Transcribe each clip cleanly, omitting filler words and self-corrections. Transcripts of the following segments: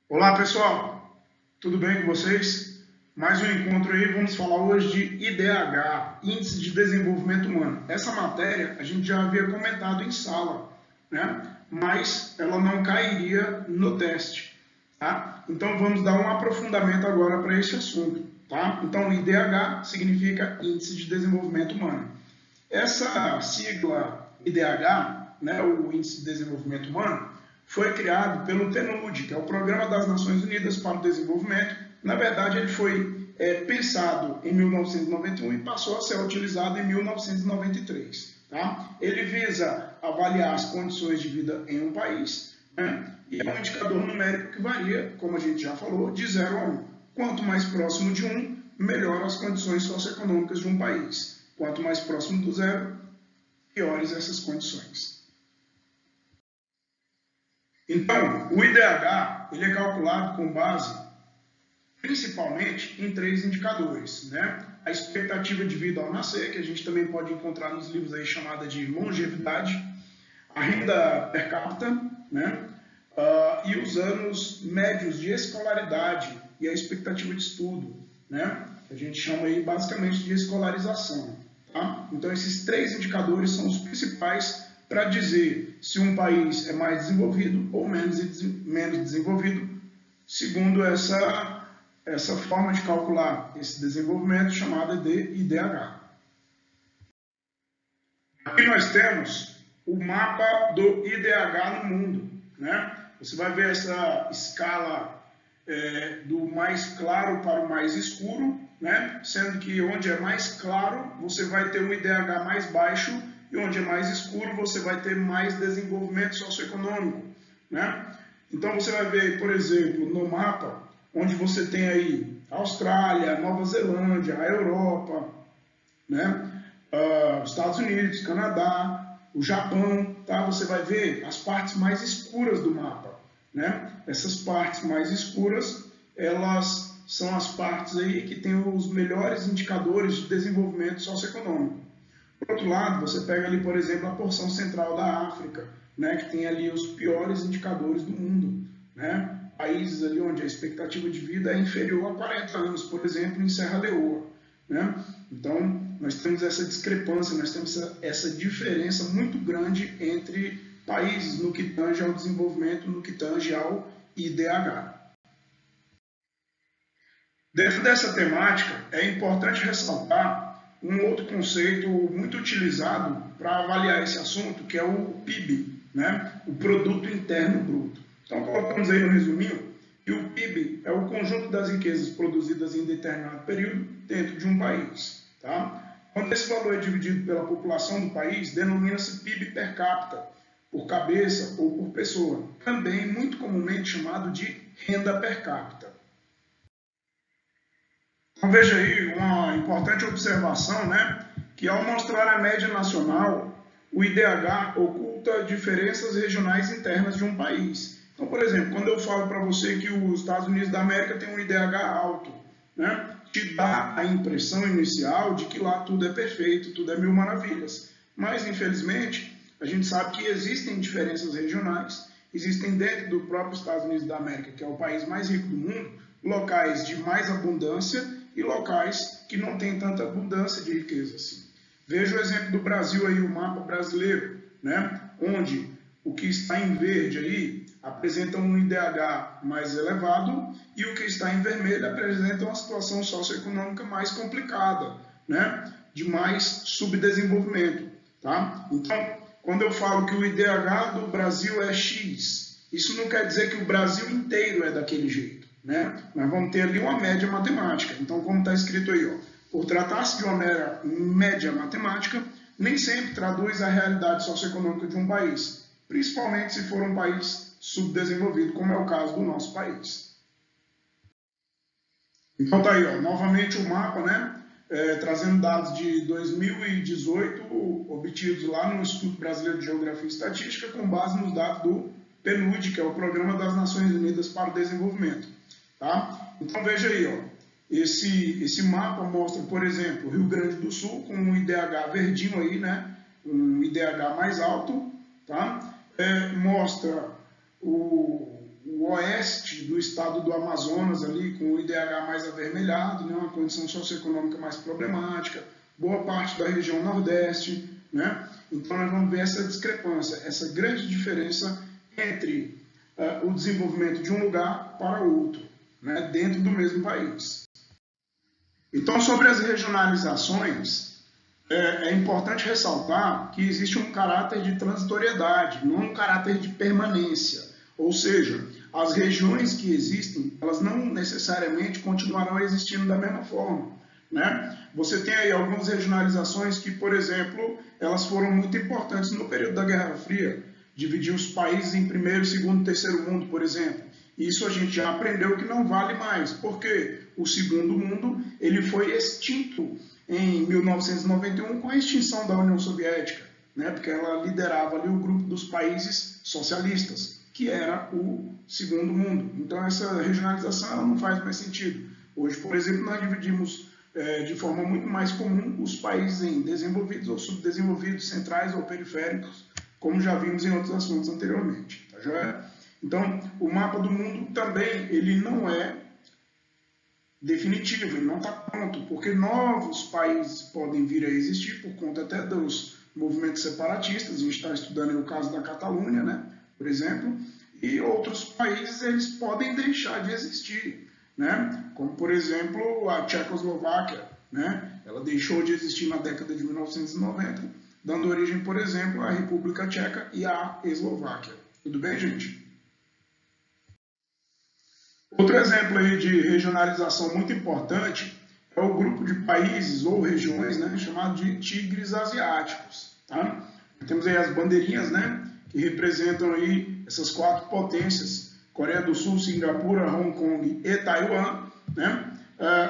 Olá pessoal, tudo bem com vocês? Mais um encontro aí, vamos falar hoje de IDH, Índice de Desenvolvimento Humano. Essa matéria a gente já havia comentado em sala, né? Mas ela não cairia no teste, tá? Então vamos dar um aprofundamento agora para esse assunto, tá? Então IDH significa Índice de Desenvolvimento Humano. Essa sigla IDH, né, o Índice de Desenvolvimento Humano, foi criado pelo PNUD, que é o Programa das Nações Unidas para o Desenvolvimento. Na verdade, ele foi pensado em 1991 e passou a ser utilizado em 1993. Tá? Ele visa avaliar as condições de vida em um país, né? E é um indicador numérico que varia, como a gente já falou, de 0 a 1. Quanto mais próximo de 1, melhor as condições socioeconômicas de um país. Quanto mais próximo do zero, piores essas condições. Então, o IDH ele é calculado com base principalmente em 3 indicadores, né? A expectativa de vida ao nascer, que a gente também pode encontrar nos livros aí chamada de longevidade, a renda per capita, né? E os anos médios de escolaridade e a expectativa de estudo, né? Que a gente chama aí basicamente de escolarização. Tá? Então, esses 3 indicadores são os principais para dizer se um país é mais desenvolvido ou menos desenvolvido, segundo essa forma de calcular esse desenvolvimento chamada de IDH. Aqui nós temos o mapa do IDH no mundo, né? Você vai ver essa escala do mais claro para o mais escuro, né? Sendo que onde é mais claro você vai ter um IDH mais baixo e onde é mais escuro você vai ter mais desenvolvimento socioeconômico, né? Então você vai ver, por exemplo, no mapa, onde você tem aí Austrália, Nova Zelândia, a Europa, né? Estados Unidos, Canadá, o Japão, tá? Você vai ver as partes mais escuras do mapa, né? Essas partes mais escuras, elas são as partes aí que têm os melhores indicadores de desenvolvimento socioeconômico. Por outro lado, você pega ali, por exemplo, a porção central da África, né? Que tem ali os piores indicadores do mundo, né? Países ali onde a expectativa de vida é inferior a 40 anos, por exemplo, em Serra Leoa, né? Então, nós temos essa discrepância, nós temos essa diferença muito grande entre países no que tange ao desenvolvimento, no que tange ao IDH. Dentro dessa temática, é importante ressaltar um outro conceito muito utilizado para avaliar esse assunto, que é o PIB, né? O Produto Interno Bruto. Então, colocamos aí no resuminho que o PIB é o conjunto das riquezas produzidas em determinado período dentro de um país. Tá? Quando esse valor é dividido pela população do país, denomina-se PIB per capita, por cabeça ou por pessoa, também muito comumente chamado de renda per capita. Então veja aí uma importante observação, né? Que ao mostrar a média nacional, o IDH oculta diferenças regionais internas de um país. Então, por exemplo, quando eu falo para você que os Estados Unidos da América tem um IDH alto, né? Te dá a impressão inicial de que lá tudo é perfeito, tudo é mil maravilhas. Mas, infelizmente, a gente sabe que existem diferenças regionais, existem dentro do próprio Estados Unidos da América, que é o país mais rico do mundo, locais de mais abundância e locais que não têm tanta abundância de riqueza assim. Veja o exemplo do Brasil aí, o mapa brasileiro, né? Onde o que está em verde aí apresenta um IDH mais elevado e o que está em vermelho apresenta uma situação socioeconômica mais complicada, né? De mais subdesenvolvimento, tá? Então, quando eu falo que o IDH do Brasil é X, isso não quer dizer que o Brasil inteiro é daquele jeito, né? Nós vamos ter ali uma média matemática. Então, como está escrito aí, ó, por tratar-se de uma mera média matemática, nem sempre traduz a realidade socioeconômica de um país, principalmente se for um país subdesenvolvido, como é o caso do nosso país. Então tá aí, ó, novamente o mapa, né? Trazendo dados de 2018 obtidos lá no Instituto Brasileiro de Geografia e Estatística, com base nos dados do PNUD, que é o Programa das Nações Unidas para o Desenvolvimento. Tá? Então veja aí, ó, esse mapa mostra, por exemplo, Rio Grande do Sul com um IDH verdinho aí, né? Um IDH mais alto, tá? Mostra o oeste do estado do Amazonas, ali, com o IDH mais avermelhado, né, uma condição socioeconômica mais problemática, boa parte da região nordeste, né? Então nós vamos ver essa discrepância, essa grande diferença entre o desenvolvimento de um lugar para outro, né, dentro do mesmo país. Então, sobre as regionalizações, é importante ressaltar que existe um caráter de transitoriedade, não um caráter de permanência. Ou seja, as regiões que existem, elas não necessariamente continuarão existindo da mesma forma, né? Você tem aí algumas regionalizações que, por exemplo, elas foram muito importantes no período da Guerra Fria, dividir os países em primeiro, segundo, terceiro mundo, por exemplo. Isso a gente já aprendeu que não vale mais, porque o segundo mundo ele foi extinto em 1991 com a extinção da União Soviética, né? Porque ela liderava ali o grupo dos países socialistas, que era o segundo mundo. Então essa regionalização ela não faz mais sentido. Hoje, por exemplo, nós dividimos de forma muito mais comum os países em desenvolvidos ou subdesenvolvidos, centrais ou periféricos, como já vimos em outros assuntos anteriormente. Tá joia? Então, o mapa do mundo também ele não é definitivo, ele não está pronto, porque novos países podem vir a existir por conta até dos movimentos separatistas. A gente está estudando o caso da Catalunha, né, por exemplo, e outros países eles podem deixar de existir, né, como por exemplo a Tchecoslováquia, né, ela deixou de existir na década de 1990, dando origem, por exemplo, à República Tcheca e à Eslováquia. Tudo bem, gente? Outro exemplo aí de regionalização muito importante é o grupo de países ou regiões, né, chamado de tigres asiáticos. Tá? Temos aí as bandeirinhas, né, que representam aí essas 4 potências, Coreia do Sul, Singapura, Hong Kong e Taiwan. Né?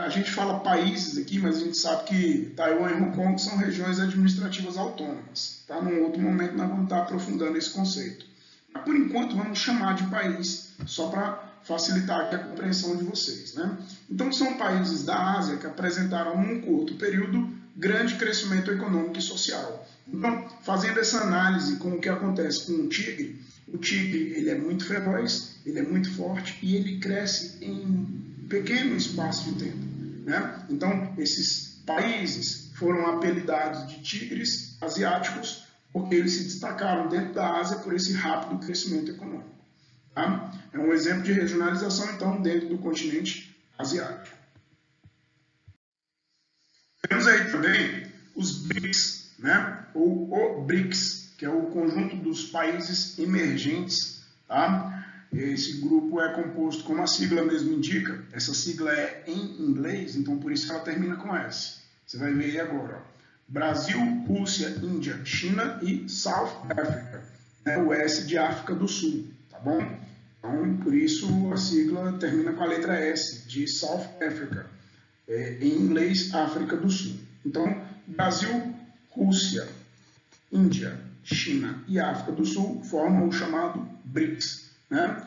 A gente fala países aqui, mas a gente sabe que Taiwan e Hong Kong são regiões administrativas autônomas. Tá? Num outro momento nós vamos estar aprofundando esse conceito. Mas, por enquanto, vamos chamar de país, só para facilitar aqui a compreensão de vocês. Né? Então, são países da Ásia que apresentaram, num curto período, grande crescimento econômico e social. Então, fazendo essa análise com o que acontece com o tigre ele é muito feroz, ele é muito forte e ele cresce em pequeno espaço de tempo. Né? Então, esses países foram apelidados de tigres asiáticos porque eles se destacaram dentro da Ásia por esse rápido crescimento econômico. Tá? É um exemplo de regionalização, então, dentro do continente asiático. Temos aí também os BRICS, né? Ou o BRICS, que é o conjunto dos países emergentes. Tá? Esse grupo é composto, como a sigla mesmo indica, essa sigla é em inglês, então por isso ela termina com S. Você vai ver aí agora. Ó. Brasil, Rússia, Índia, China e South Africa. Né? O S de África do Sul. Tá bom? Então, por isso a sigla termina com a letra S, de South Africa. Em inglês, África do Sul. Então, Brasil, Rússia, Índia, China e África do Sul formam o chamado BRICS. Né?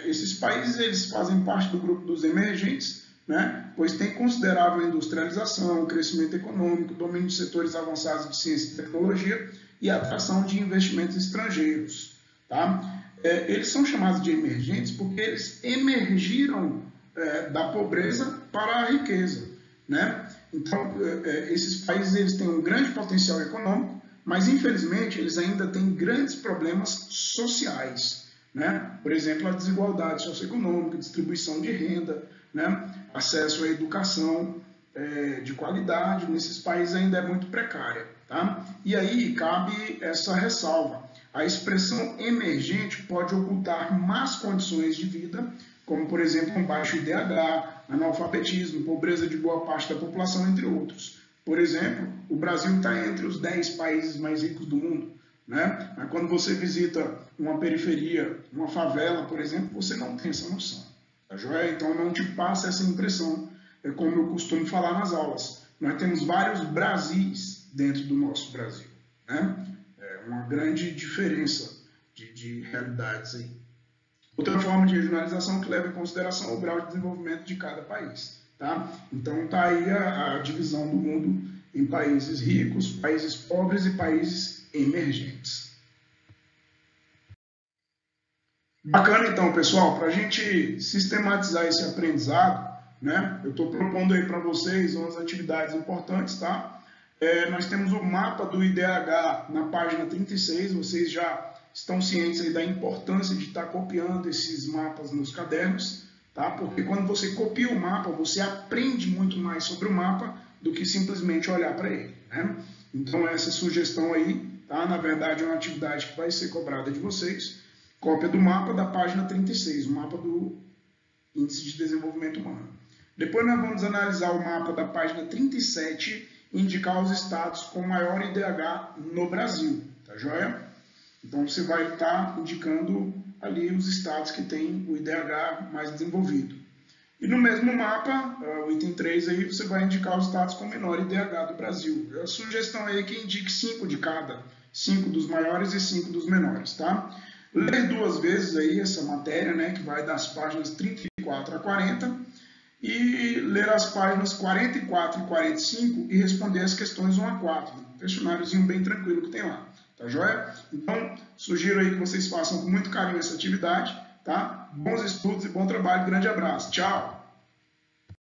Esses países eles fazem parte do grupo dos emergentes, né? Pois tem considerável industrialização, crescimento econômico, domínio de setores avançados de ciência e tecnologia e atração de investimentos estrangeiros. Tá? Eles são chamados de emergentes porque eles emergiram da pobreza para a riqueza. Né? Então, esses países eles têm um grande potencial econômico, mas infelizmente eles ainda têm grandes problemas sociais. Né? Por exemplo, a desigualdade socioeconômica, distribuição de renda, né? Acesso à educação de qualidade, nesses países ainda é muito precária. Tá? E aí cabe essa ressalva. A expressão emergente pode ocultar más condições de vida, como, por exemplo, um baixo IDH, analfabetismo, pobreza de boa parte da população, entre outros. Por exemplo, o Brasil está entre os 10 países mais ricos do mundo. Né? Mas quando você visita uma periferia, uma favela, por exemplo, você não tem essa noção. Tá joia? Então não te passa essa impressão, como eu costumo falar nas aulas. Nós temos vários Brasis dentro do nosso Brasil. Né? É uma grande diferença de realidades aí. Outra forma de regionalização que leva em consideração o grau de desenvolvimento de cada país. Tá? Então está aí a divisão do mundo em países ricos, países pobres e países emergentes. Bacana então, pessoal, para a gente sistematizar esse aprendizado, né? Eu estou propondo aí para vocês umas atividades importantes, tá? Nós temos o mapa do IDH na página 36, vocês já estão cientes aí da importância de estar copiando esses mapas nos cadernos, tá? Porque quando você copia o mapa, você aprende muito mais sobre o mapa do que simplesmente olhar para ele, né? Então essa sugestão aí, tá? Na verdade é uma atividade que vai ser cobrada de vocês. Cópia do mapa da página 36, o mapa do Índice de Desenvolvimento Humano. Depois nós vamos analisar o mapa da página 37 e indicar os estados com maior IDH no Brasil, tá joia? Então você vai estar indicando ali os estados que têm o IDH mais desenvolvido. E no mesmo mapa, o item 3 aí, você vai indicar os estados com menor IDH do Brasil. A sugestão aí é que indique 5 de cada, 5 dos maiores e 5 dos menores, tá? Ler 2 vezes aí essa matéria, né, que vai das páginas 34 a 40, e ler as páginas 44 e 45 e responder as questões 1 a 4. Um questionáriozinho bem tranquilo que tem lá, tá joia? Então, sugiro aí que vocês façam com muito carinho essa atividade, tá? Bons estudos e bom trabalho, grande abraço, tchau!